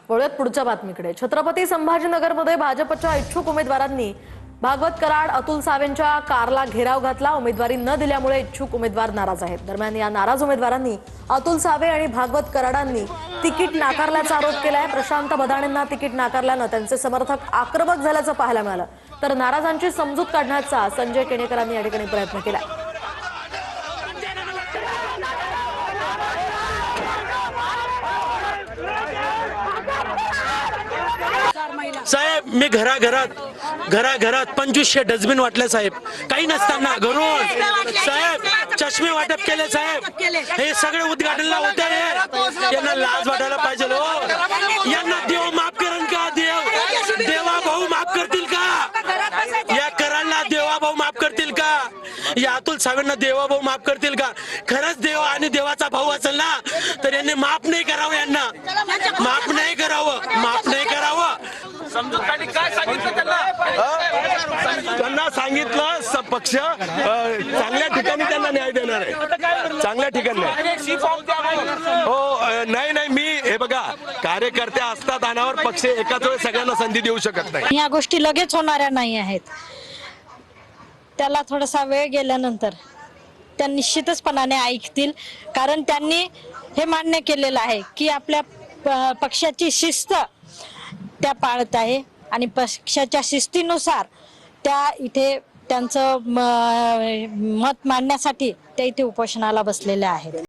वळूयात पुढच्या बातमीकडे। छत्रपती संभाजीनगरमध्ये भाजपच्या इच्छुक उमेदवारांनी भागवत कराड अतुल सावेंच्या कारला घेराव घातला। उमेदवारी न दिल्यामुळे इच्छुक उमेदवार नाराज आहेत। दरम्यान या नाराज उमेदवारांनी अतुल सावे आणि भागवत कराडांनी तिकीट नाकारल्याचा आरोप केलाय। प्रशांत बदाणेंना तिकीट नाकारल्याने त्यांचे समर्थक आक्रमक झाल्याचं पाहायला मिळालं, तर नाराजांची समजूत काढण्याचा संजय केणेकरांनी या ठिकाणी प्रयत्न केला। साहेब, मी घराघरात 2500 डस्टबिन वाटले साहेब, काही नसताना घरून साहेब चष्मे वाटप केले साहेब। हे सगळे उद्घाटनला होते रे, यांना लाज वाटायला पाहिजे हो। यांना देव माफ करेल का? देवा भाऊ माफ करतील का? या कराडला देवा भाऊ माफ करतील का? या अतुल सावेंना देवा भाऊ माफ करतील का? खरंच देव आणि देवाचा भाऊ असेल ना, तर यांनी माफ नाही करावं, यांना माफ नाही करावं, माफ नाही करावं। काय सांगितलं त्यांना सांगितलं पक्ष चांगल्या ठिकाणी त्यांना न्याय देणार आहे, चांगल्या ठिकाणी। हो नाही मी हे बघा, कार्यकर्ते असतात अनावर, पक्ष एकाच वेळेस सगळ्यांना संधी देऊ शकत नाही। या गोष्टी लगेच होणाऱ्या नाही आहेत, त्याला थोडासा वेळ गेल्यानंतर त्या निश्चितपणाने ऐकतील, कारण त्यांनी हे मान्य केलेलं आहे की आपल्या पक्षाची शिस्त त्या पाळत आहे आणि पक्षाच्या शिस्तीनुसार त्या इथे त्यांचं मत मांडण्यासाठी त्या इथे उपोषणाला बसलेल्या आहेत।